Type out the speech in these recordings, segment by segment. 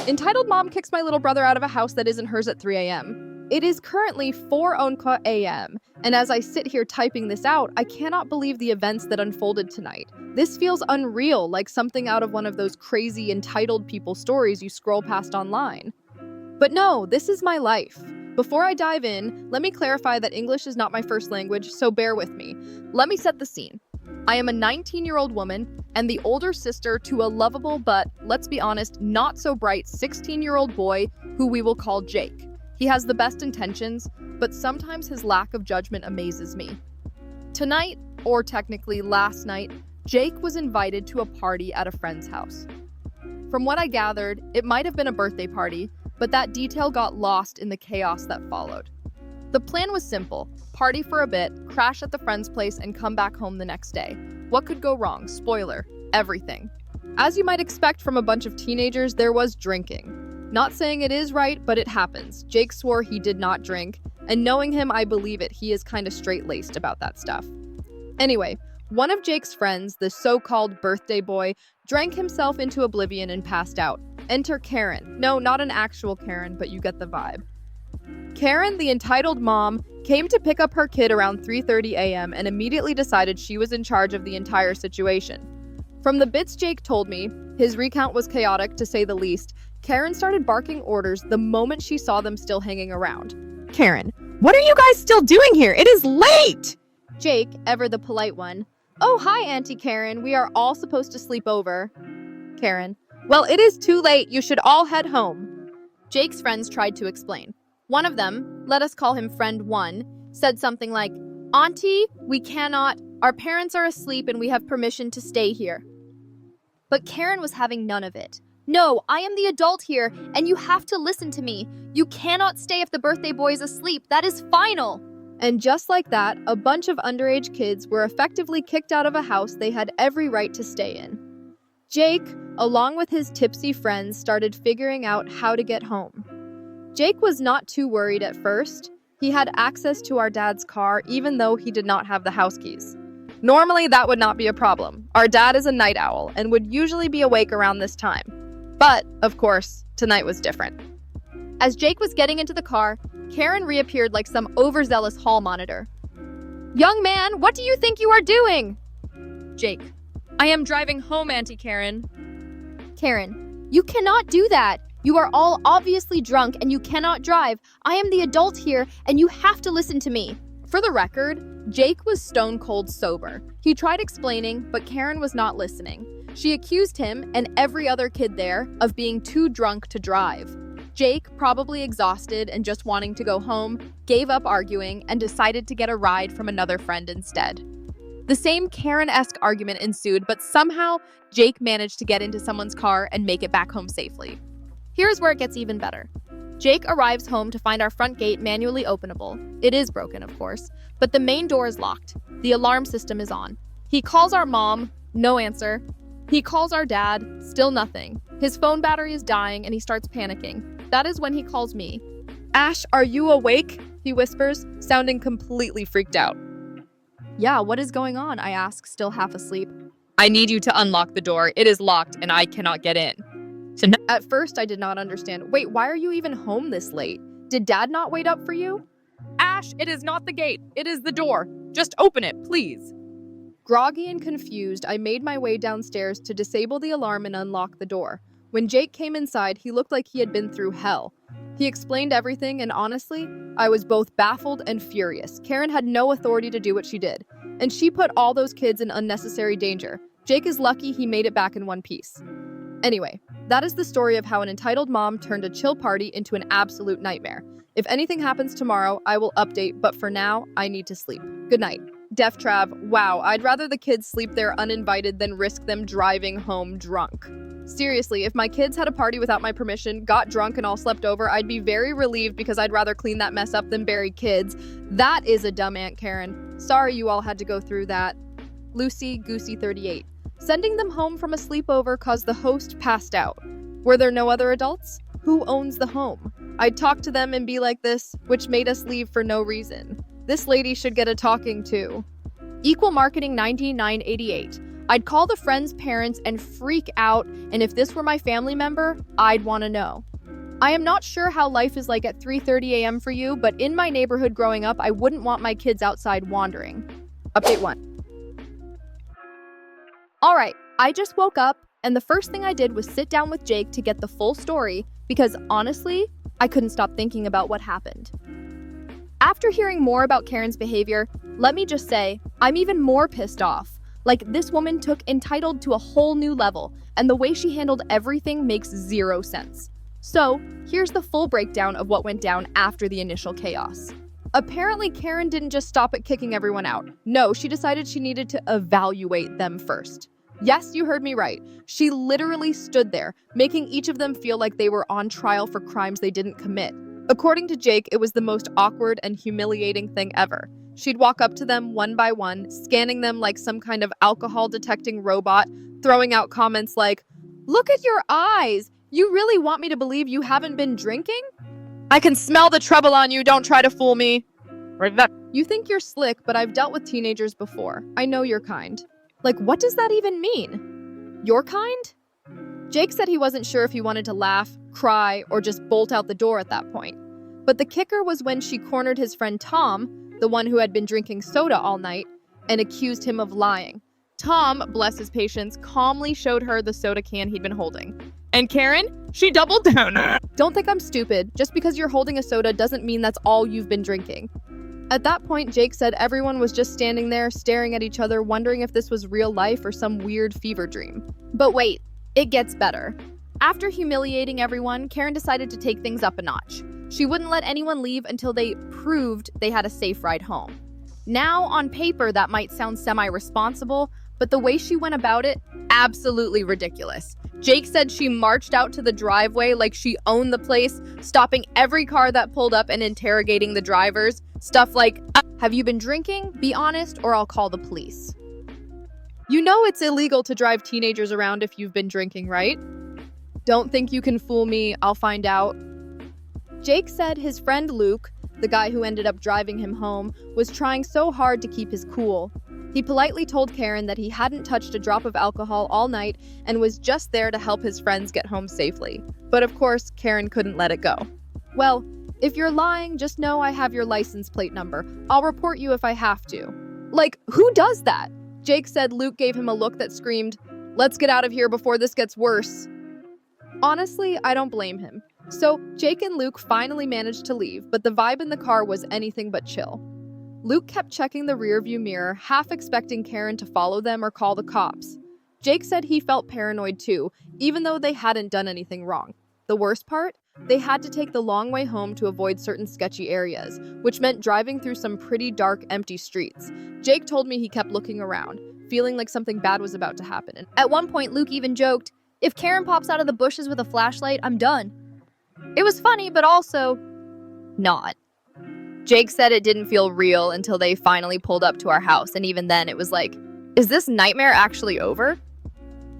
Entitled mom kicks my little brother out of a house that isn't hers at 3 a.m. It is currently 4 a.m., and as I sit here typing this out, I cannot believe the events that unfolded tonight. This feels unreal, like something out of one of those crazy entitled people stories you scroll past online. But no, this is my life. Before I dive in, let me clarify that English is not my first language, so bear with me. Let me set the scene. I am a 19-year-old woman and the older sister to a lovable but, let's be honest, not so bright 16-year-old boy who we will call Jake. He has the best intentions, but sometimes his lack of judgment amazes me. Tonight, or technically last night, Jake was invited to a party at a friend's house. From what I gathered, it might have been a birthday party, but that detail got lost in the chaos that followed. The plan was simple: party for a bit, crash at the friend's place, and come back home the next day. What could go wrong? Spoiler: everything. As you might expect from a bunch of teenagers, there was drinking. Not saying it is right, but it happens. Jake swore he did not drink, and knowing him, I believe it. He is kinda straight-laced about that stuff. Anyway, one of Jake's friends, the so-called birthday boy, drank himself into oblivion and passed out. Enter Karen. No, not an actual Karen, but you get the vibe. Karen, the entitled mom, came to pick up her kid around 3:30 a.m. and immediately decided she was in charge of the entire situation. From the bits Jake told me, his recount was chaotic to say the least. Karen started barking orders the moment she saw them still hanging around. Karen, what are you guys still doing here? It is late! Jake, ever the polite one. Oh, hi, Auntie Karen. We are all supposed to sleep over. Karen. Well, it is too late. You should all head home. Jake's friends tried to explain. One of them, let us call him friend 1, said something like, Auntie, we cannot. Our parents are asleep and we have permission to stay here. But Karen was having none of it. No, I am the adult here, and you have to listen to me. You cannot stay if the birthday boy is asleep. That is final. And just like that, a bunch of underage kids were effectively kicked out of a house they had every right to stay in. Jake, along with his tipsy friends, started figuring out how to get home. Jake was not too worried at first. He had access to our dad's car, even though he did not have the house keys. Normally, that would not be a problem. Our dad is a night owl and would usually be awake around this time. But, of course, tonight was different. As Jake was getting into the car, Karen reappeared like some overzealous hall monitor. Young man, what do you think you are doing? Jake. I am driving home, Auntie Karen. Karen. You cannot do that. You are all obviously drunk and you cannot drive. I am the adult here and you have to listen to me. For the record, Jake was stone cold sober. He tried explaining, but Karen was not listening. She accused him and every other kid there of being too drunk to drive. Jake, probably exhausted and just wanting to go home, gave up arguing and decided to get a ride from another friend instead. The same Karen-esque argument ensued, but somehow Jake managed to get into someone's car and make it back home safely. Here's where it gets even better. Jake arrives home to find our front gate manually openable. It is broken, of course, but the main door is locked. The alarm system is on. He calls our mom, no answer. He calls our dad, still nothing. His phone battery is dying and he starts panicking. That is when he calls me. Ash, are you awake? He whispers, sounding completely freaked out. Yeah, what is going on? I ask, still half asleep. I need you to unlock the door. It is locked and I cannot get in. At first, I did not understand. Wait, why are you even home this late? Did Dad not wait up for you? Ash, it is not the gate. It is the door. Just open it, please. Groggy and confused, I made my way downstairs to disable the alarm and unlock the door. When Jake came inside, he looked like he had been through hell. He explained everything, and honestly, I was both baffled and furious. Karen had no authority to do what she did, and she put all those kids in unnecessary danger. Jake is lucky he made it back in one piece. Anyway, that is the story of how an entitled mom turned a chill party into an absolute nightmare. If anything happens tomorrow, I will update, but for now, I need to sleep. Good night. Def Trav, wow, I'd rather the kids sleep there uninvited than risk them driving home drunk. Seriously, if my kids had a party without my permission, got drunk and all slept over, I'd be very relieved because I'd rather clean that mess up than bury kids. That is a dumb Aunt Karen. Sorry you all had to go through that. Lucy Goosey 38. Sending them home from a sleepover cause the host passed out. Were there no other adults? Who owns the home? I'd talk to them and be like this, which made us leave for no reason. This lady should get a talking to. Equal Marketing 9988. I'd call the friend's parents and freak out, and if this were my family member, I'd want to know. I am not sure how life is like at 3:30 a.m. for you, but in my neighborhood growing up, I wouldn't want my kids outside wandering. Update 1. Alright, I just woke up, and the first thing I did was sit down with Jake to get the full story, because honestly, I couldn't stop thinking about what happened. After hearing more about Karen's behavior, let me just say, I'm even more pissed off. Like, this woman took entitled to a whole new level, and the way she handled everything makes zero sense. So, here's the full breakdown of what went down after the initial chaos. Apparently, Karen didn't just stop at kicking everyone out. No, she decided she needed to evaluate them first. Yes, you heard me right. She literally stood there, making each of them feel like they were on trial for crimes they didn't commit. According to Jake, it was the most awkward and humiliating thing ever. She'd walk up to them one by one, scanning them like some kind of alcohol-detecting robot, throwing out comments like, "Look at your eyes! You really want me to believe you haven't been drinking? I can smell the trouble on you, don't try to fool me." You think you're slick, but I've dealt with teenagers before. I know your kind. Like, what does that even mean? Your kind? Jake said he wasn't sure if he wanted to laugh, cry, or just bolt out the door at that point. But the kicker was when she cornered his friend Tom, the one who had been drinking soda all night, and accused him of lying. Tom, bless his patience, calmly showed her the soda can he'd been holding. And Karen, she doubled down. Don't think I'm stupid. Just because you're holding a soda doesn't mean that's all you've been drinking. At that point, Jake said everyone was just standing there, staring at each other, wondering if this was real life or some weird fever dream. But wait, it gets better. After humiliating everyone, Karen decided to take things up a notch. She wouldn't let anyone leave until they proved they had a safe ride home. Now, on paper, that might sound semi-responsible, but the way she went about it, absolutely ridiculous. Jake said she marched out to the driveway like she owned the place, stopping every car that pulled up and interrogating the drivers. Stuff like, "Have you been drinking? Be honest, or I'll call the police." You know it's illegal to drive teenagers around if you've been drinking, right? Don't think you can fool me, I'll find out. Jake said his friend Luke, the guy who ended up driving him home, was trying so hard to keep his cool. He politely told Karen that he hadn't touched a drop of alcohol all night and was just there to help his friends get home safely. But of course, Karen couldn't let it go. "Well, if you're lying, just know I have your license plate number. I'll report you if I have to." Like, who does that? Jake said Luke gave him a look that screamed, "Let's get out of here before this gets worse." Honestly, I don't blame him. So, Jake and Luke finally managed to leave, but the vibe in the car was anything but chill. Luke kept checking the rearview mirror, half expecting Karen to follow them or call the cops. Jake said he felt paranoid too, even though they hadn't done anything wrong. The worst part? They had to take the long way home to avoid certain sketchy areas, which meant driving through some pretty dark, empty streets. Jake told me he kept looking around, feeling like something bad was about to happen. At one point, Luke even joked, "If Karen pops out of the bushes with a flashlight, I'm done." It was funny, but also not. Jake said it didn't feel real until they finally pulled up to our house, and even then it was like, is this nightmare actually over?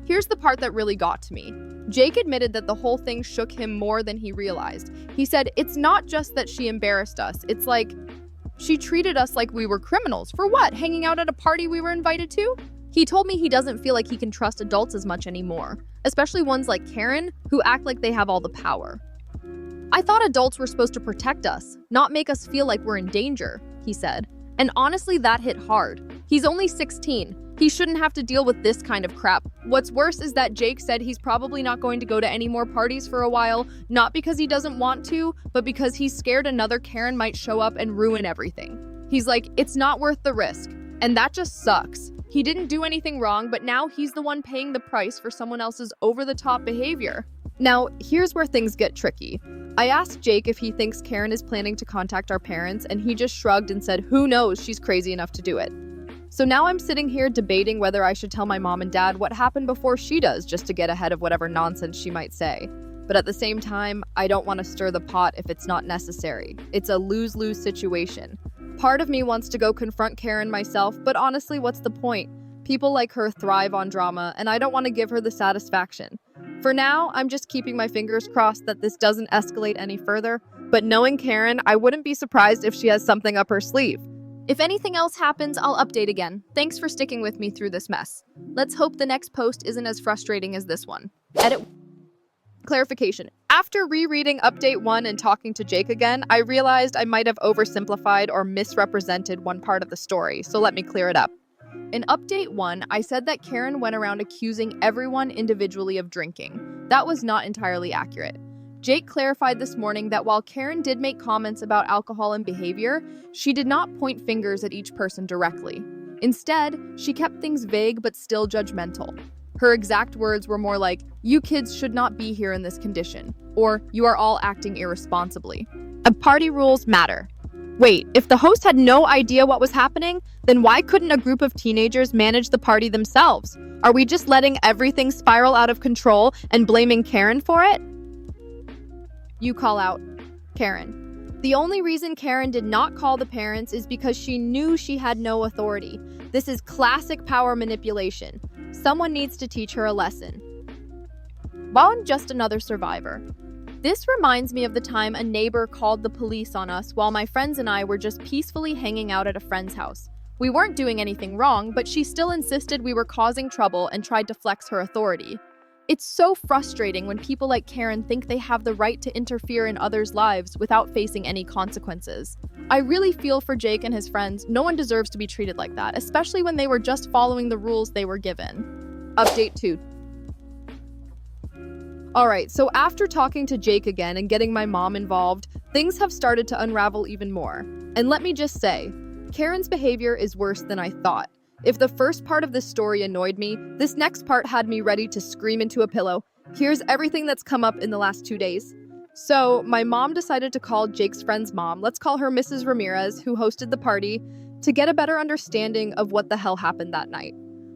Here's the part that really got to me. Jake admitted that the whole thing shook him more than he realized. He said, "It's not just that she embarrassed us, it's like, she treated us like we were criminals. For what? Hanging out at a party we were invited to?" He told me he doesn't feel like he can trust adults as much anymore, especially ones like Karen, who act like they have all the power. "I thought adults were supposed to protect us, not make us feel like we're in danger," he said. And honestly, that hit hard. He's only 16. He shouldn't have to deal with this kind of crap. What's worse is that Jake said he's probably not going to go to any more parties for a while, not because he doesn't want to, but because he's scared another Karen might show up and ruin everything. He's like, it's not worth the risk. And that just sucks. He didn't do anything wrong, but now he's the one paying the price for someone else's over-the-top behavior. Now, here's where things get tricky. I asked Jake if he thinks Karen is planning to contact our parents, and he just shrugged and said, who knows, she's crazy enough to do it. So now I'm sitting here debating whether I should tell my mom and dad what happened before she does, just to get ahead of whatever nonsense she might say. But at the same time, I don't want to stir the pot if it's not necessary. It's a lose-lose situation. Part of me wants to go confront Karen myself, but honestly, what's the point? People like her thrive on drama, and I don't want to give her the satisfaction. For now, I'm just keeping my fingers crossed that this doesn't escalate any further, but knowing Karen, I wouldn't be surprised if she has something up her sleeve. If anything else happens, I'll update again. Thanks for sticking with me through this mess. Let's hope the next post isn't as frustrating as this one. Edit. Clarification. After rereading Update 1 and talking to Jake again, I realized I might have oversimplified or misrepresented one part of the story, so let me clear it up. In Update 1, I said that Karen went around accusing everyone individually of drinking. That was not entirely accurate. Jake clarified this morning that while Karen did make comments about alcohol and behavior, she did not point fingers at each person directly. Instead, she kept things vague but still judgmental. Her exact words were more like, "You kids should not be here in this condition," or "You are all acting irresponsibly." Party rules matter. Wait, if the host had no idea what was happening, then why couldn't a group of teenagers manage the party themselves? Are we just letting everything spiral out of control and blaming Karen for it? You call out Karen. The only reason Karen did not call the parents is because she knew she had no authority. This is classic power manipulation. Someone needs to teach her a lesson. While I'm just another survivor. This reminds me of the time a neighbor called the police on us while my friends and I were just peacefully hanging out at a friend's house. We weren't doing anything wrong, but she still insisted we were causing trouble and tried to flex her authority. It's so frustrating when people like Karen think they have the right to interfere in others' lives without facing any consequences. I really feel for Jake and his friends. No one deserves to be treated like that, especially when they were just following the rules they were given. Update 2. Alright, so after talking to Jake again and getting my mom involved, things have started to unravel even more. And let me just say, Karen's behavior is worse than I thought. If the first part of this story annoyed me, this next part had me ready to scream into a pillow. Here's everything that's come up in the last 2 days. So, my mom decided to call Jake's friend's mom, let's call her Mrs. Ramirez, who hosted the party, to get a better understanding of what the hell happened that night.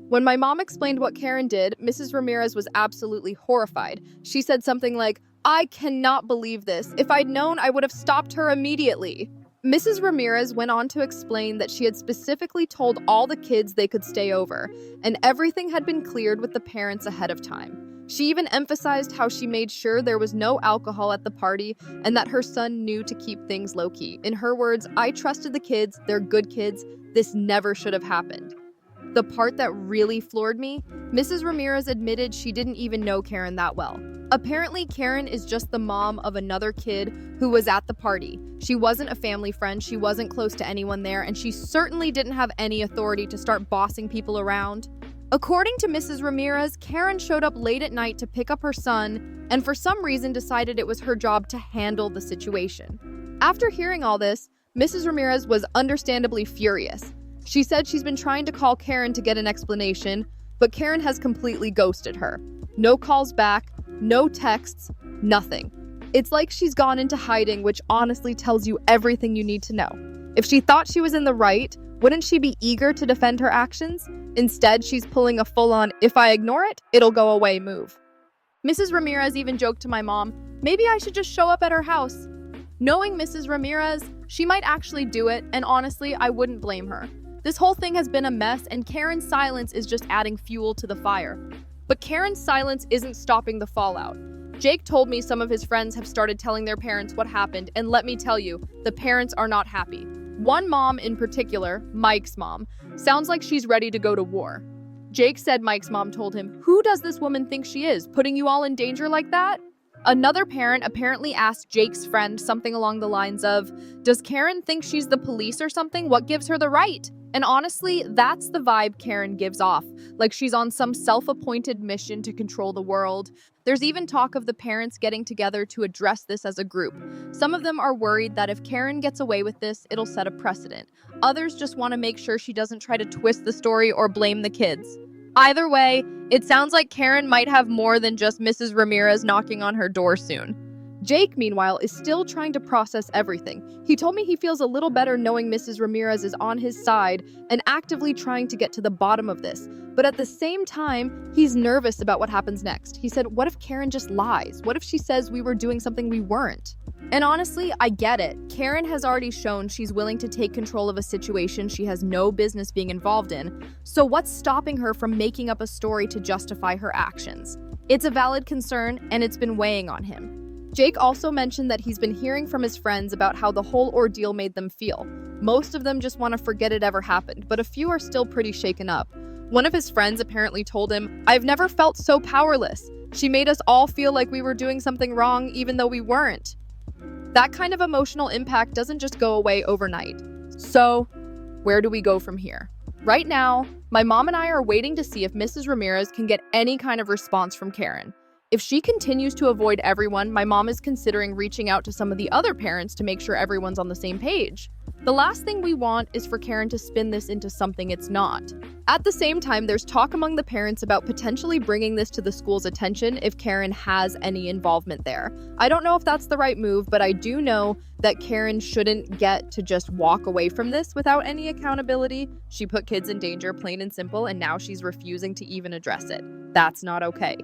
When my mom explained what Karen did, Mrs. Ramirez was absolutely horrified. She said something like, "I cannot believe this. If I'd known, I would have stopped her immediately." Mrs. Ramirez went on to explain that she had specifically told all the kids they could stay over, and everything had been cleared with the parents ahead of time. She even emphasized how she made sure there was no alcohol at the party and that her son knew to keep things low-key. In her words, "I trusted the kids, they're good kids, this never should have happened." The part that really floored me, Mrs. Ramirez admitted she didn't even know Karen that well. Apparently, Karen is just the mom of another kid who was at the party. She wasn't a family friend, she wasn't close to anyone there, and she certainly didn't have any authority to start bossing people around. According to Mrs. Ramirez, Karen showed up late at night to pick up her son, and for some reason decided it was her job to handle the situation. After hearing all this, Mrs. Ramirez was understandably furious. She said she's been trying to call Karen to get an explanation, but Karen has completely ghosted her. No calls back, no texts, nothing. It's like she's gone into hiding, which honestly tells you everything you need to know. If she thought she was in the right, wouldn't she be eager to defend her actions? Instead, she's pulling a full-on, "if I ignore it, it'll go away" move. Mrs. Ramirez even joked to my mom, "Maybe I should just show up at her house." Knowing Mrs. Ramirez, she might actually do it, and honestly, I wouldn't blame her. This whole thing has been a mess, and Karen's silence is just adding fuel to the fire. But Karen's silence isn't stopping the fallout. Jake told me some of his friends have started telling their parents what happened, and let me tell you, the parents are not happy. One mom in particular, Mike's mom, sounds like she's ready to go to war. Jake said Mike's mom told him, "Who does this woman think she is, putting you all in danger like that?" Another parent apparently asked Jake's friend something along the lines of, "Does Karen think she's the police or something? What gives her the right?" And honestly, that's the vibe Karen gives off, like she's on some self-appointed mission to control the world. There's even talk of the parents getting together to address this as a group. Some of them are worried that if Karen gets away with this, it'll set a precedent. Others just want to make sure she doesn't try to twist the story or blame the kids. Either way, it sounds like Karen might have more than just Mrs. Ramirez knocking on her door soon. Jake, meanwhile, is still trying to process everything. He told me he feels a little better knowing Mrs. Ramirez is on his side and actively trying to get to the bottom of this. But at the same time, he's nervous about what happens next. He said, what if Karen just lies? What if she says we were doing something we weren't? And honestly, I get it. Karen has already shown she's willing to take control of a situation she has no business being involved in. So what's stopping her from making up a story to justify her actions? It's a valid concern, and it's been weighing on him. Jake also mentioned that he's been hearing from his friends about how the whole ordeal made them feel. Most of them just want to forget it ever happened, but a few are still pretty shaken up. One of his friends apparently told him, "I've never felt so powerless. She made us all feel like we were doing something wrong even though we weren't." That kind of emotional impact doesn't just go away overnight. So, where do we go from here? Right now, my mom and I are waiting to see if Mrs. Ramirez can get any kind of response from Karen. If she continues to avoid everyone, my mom is considering reaching out to some of the other parents to make sure everyone's on the same page. The last thing we want is for Karen to spin this into something it's not. At the same time, there's talk among the parents about potentially bringing this to the school's attention if Karen has any involvement there. I don't know if that's the right move, but I do know that Karen shouldn't get to just walk away from this without any accountability. She put kids in danger, plain and simple, and now she's refusing to even address it. That's not okay.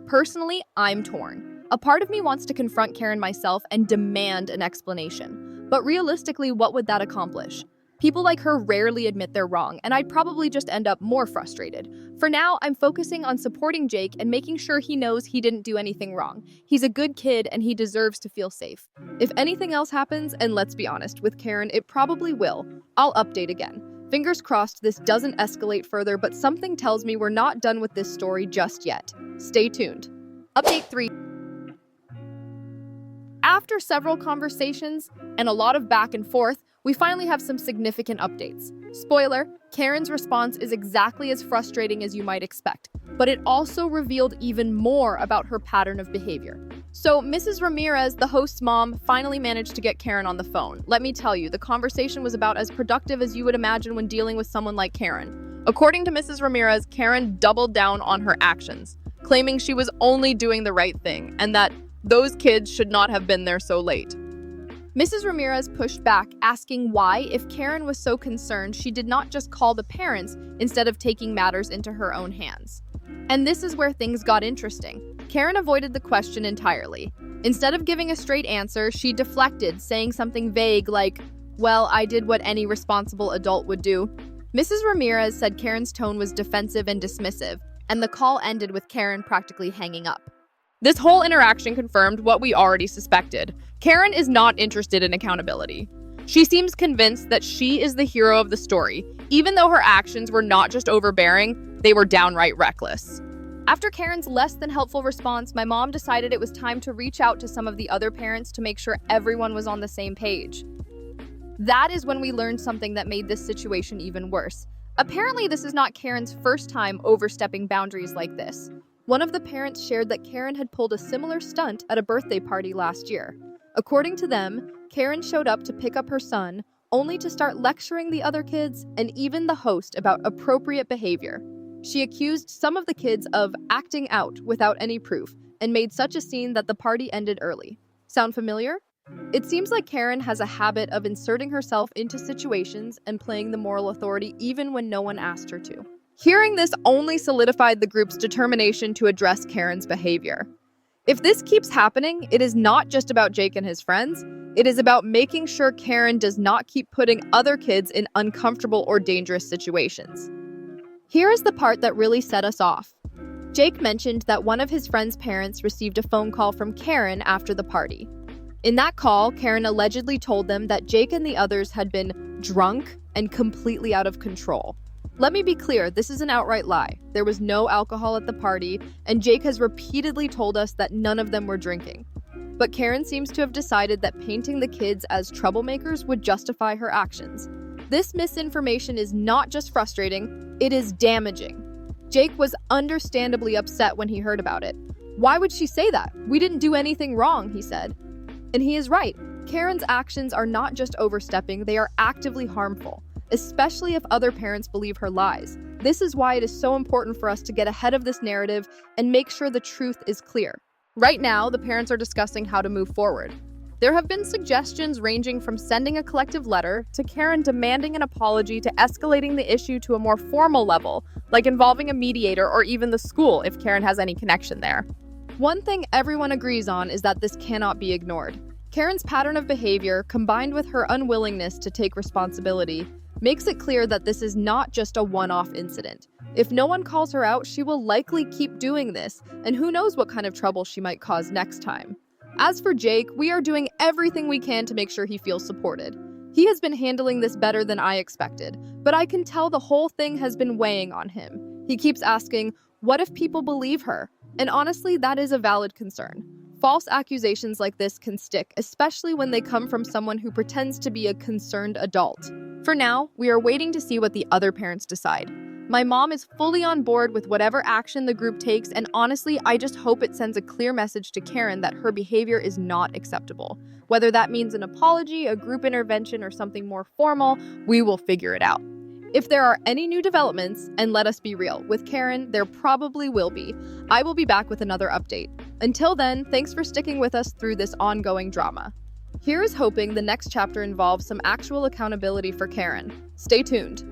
Personally, I'm torn. A part of me wants to confront Karen myself and demand an explanation. But realistically, what would that accomplish? People like her rarely admit they're wrong, and I'd probably just end up more frustrated. For now, I'm focusing on supporting Jake and making sure he knows he didn't do anything wrong. He's a good kid and he deserves to feel safe. If anything else happens, and let's be honest, with Karen, it probably will, I'll update again. Fingers crossed this doesn't escalate further, but something tells me we're not done with this story just yet. Stay tuned. Update 3. After several conversations and a lot of back and forth, we finally have some significant updates. Spoiler, Karen's response is exactly as frustrating as you might expect, but it also revealed even more about her pattern of behavior. So Mrs. Ramirez, the host's mom, finally managed to get Karen on the phone. Let me tell you, the conversation was about as productive as you would imagine when dealing with someone like Karen. According to Mrs. Ramirez, Karen doubled down on her actions, claiming she was only doing the right thing and that those kids should not have been there so late. Mrs. Ramirez pushed back, asking why, if Karen was so concerned, she did not just call the parents instead of taking matters into her own hands. And this is where things got interesting. Karen avoided the question entirely. Instead of giving a straight answer, she deflected, saying something vague like, "Well, I did what any responsible adult would do." Mrs. Ramirez said Karen's tone was defensive and dismissive, and the call ended with Karen practically hanging up. This whole interaction confirmed what we already suspected. Karen is not interested in accountability. She seems convinced that she is the hero of the story, even though her actions were not just overbearing, they were downright reckless. After Karen's less than helpful response, my mom decided it was time to reach out to some of the other parents to make sure everyone was on the same page. That is when we learned something that made this situation even worse. Apparently, this is not Karen's first time overstepping boundaries like this. One of the parents shared that Karen had pulled a similar stunt at a birthday party last year. According to them, Karen showed up to pick up her son, only to start lecturing the other kids and even the host about appropriate behavior. She accused some of the kids of acting out without any proof and made such a scene that the party ended early. Sound familiar? It seems like Karen has a habit of inserting herself into situations and playing the moral authority even when no one asked her to. Hearing this only solidified the group's determination to address Karen's behavior. If this keeps happening, it is not just about Jake and his friends. It is about making sure Karen does not keep putting other kids in uncomfortable or dangerous situations. Here is the part that really set us off. Jake mentioned that one of his friend's parents received a phone call from Karen after the party. In that call, Karen allegedly told them that Jake and the others had been drunk and completely out of control. Let me be clear, this is an outright lie. There was no alcohol at the party, and Jake has repeatedly told us that none of them were drinking. But Karen seems to have decided that painting the kids as troublemakers would justify her actions. This misinformation is not just frustrating, it is damaging. Jake was understandably upset when he heard about it. Why would she say that? We didn't do anything wrong, he said. And he is right. Karen's actions are not just overstepping, they are actively harmful, especially if other parents believe her lies. This is why it is so important for us to get ahead of this narrative and make sure the truth is clear. Right now, the parents are discussing how to move forward. There have been suggestions ranging from sending a collective letter to Karen demanding an apology to escalating the issue to a more formal level, like involving a mediator or even the school if Karen has any connection there. One thing everyone agrees on is that this cannot be ignored. Karen's pattern of behavior, combined with her unwillingness to take responsibility, makes it clear that this is not just a one-off incident. If no one calls her out, she will likely keep doing this, and who knows what kind of trouble she might cause next time. As for Jake, we are doing everything we can to make sure he feels supported. He has been handling this better than I expected, but I can tell the whole thing has been weighing on him. He keeps asking, what if people believe her? And honestly, that is a valid concern. False accusations like this can stick, especially when they come from someone who pretends to be a concerned adult. For now, we are waiting to see what the other parents decide. My mom is fully on board with whatever action the group takes, and honestly, I just hope it sends a clear message to Karen that her behavior is not acceptable. Whether that means an apology, a group intervention, or something more formal, we will figure it out. If there are any new developments, and let us be real, with Karen, there probably will be, I will be back with another update. Until then, thanks for sticking with us through this ongoing drama. Here is hoping the next chapter involves some actual accountability for Karen. Stay tuned.